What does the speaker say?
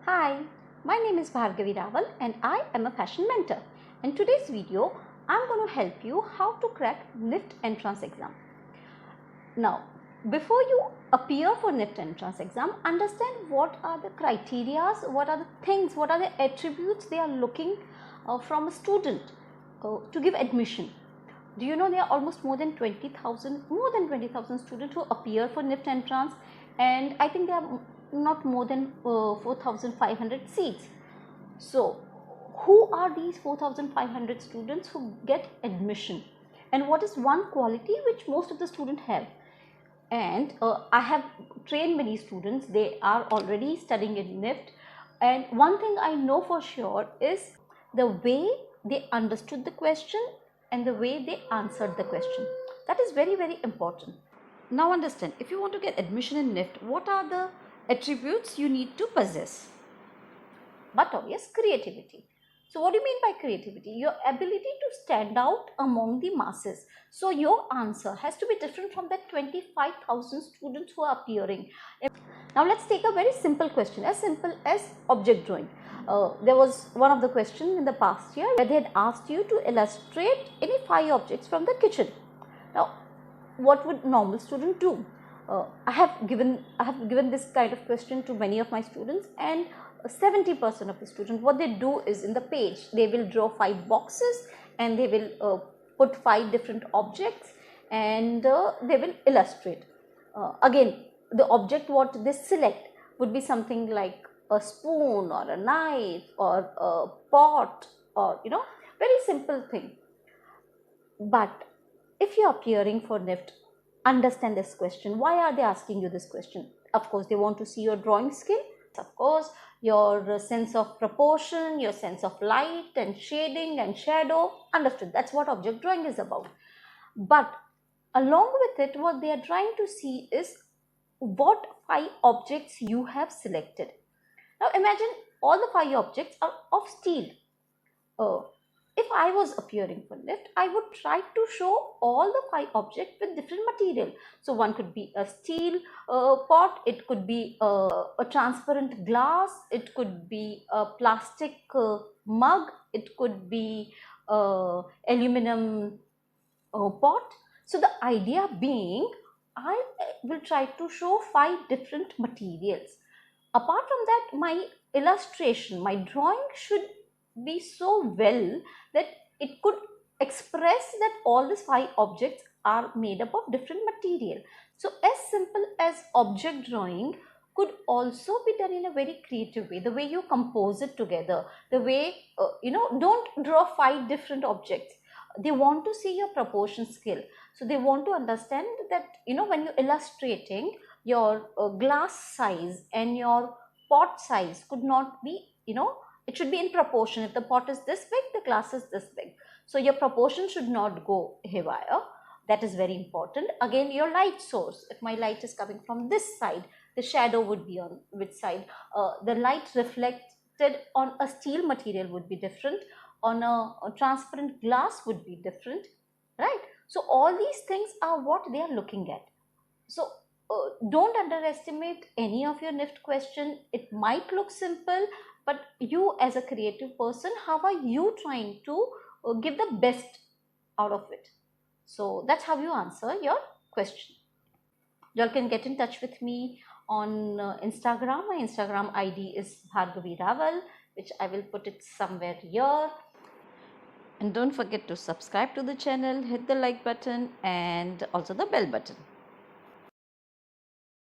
Hi, my name is Bhargavi Raval and I am a fashion mentor. In today's video, I'm going to help you how to crack NIFT entrance exam. Now, before you appear for NIFT entrance exam, understand what are the criteria, what are the things, what are the attributes they are looking from a student to give admission. Do you know there are almost more than 20,000 students who appear for NIFT entrance, and I think there are not more than 4,500 seats. So who are these 4,500 students who get admission, and what is one quality which most of the students have? And I have trained many students, they are already studying in NIFT, and one thing I know for sure is the way they understood the question and the way they answered the question. That is very, very important. Now understand, if you want to get admission in NIFT, what are the attributes you need to possess? But obvious, creativity. So what do you mean by creativity? Your ability to stand out among the masses. So your answer has to be different from that 25,000 students who are appearing. Now let's take a very simple question, as simple as object drawing. There was one of the questions in the past year where they had asked you to illustrate any 5 objects from the kitchen. Now what would normal student do? I have given this kind of question to many of my students, and 70% of the students, what they do is, in the page they will draw 5 boxes and they will put 5 different objects and they will illustrate. Again, the object what they select would be something like a spoon or a knife or a pot, or very simple thing. But if you are appearing for NIFT, understand this question. Why are they asking you this question? Of course, they want to see your drawing skill. Of course, your sense of proportion, your sense of light and shading and shadow. Understood. That's what object drawing is about. But along with it, what they are trying to see is what 5 objects you have selected. Now imagine all the 5 objects are of steel. If I was appearing for NIFT, I would try to show all the 5 objects with different material. So one could be a steel pot, it could be a transparent glass, it could be a plastic mug, it could be aluminum pot. So the idea being, I will try to show 5 different materials. Apart from that, my illustration, my drawing should be so well that it could express that all these 5 objects are made up of different material. So as simple as object drawing could also be done in a very creative way. The way you compose it together, the way don't draw 5 different objects. They want to see your proportion skill. So they want to understand that when you're illustrating, your glass size and your pot size could not be, it should be in proportion. If the pot is this big, the glass is this big. So your proportion should not go haywire. That is very important. Again, your light source. If my light is coming from this side, the shadow would be on which side? The light reflected on a steel material would be different. On a transparent glass would be different, right? So all these things are what they are looking at. So don't underestimate any of your NIFT question. It might look simple, but you as a creative person, how are you trying to give the best out of it? So that's how you answer your question. You all can get in touch with me on Instagram. My Instagram ID is Bhargavi Raval, which I will put it somewhere here. And don't forget to subscribe to the channel, hit the like button and also the bell button.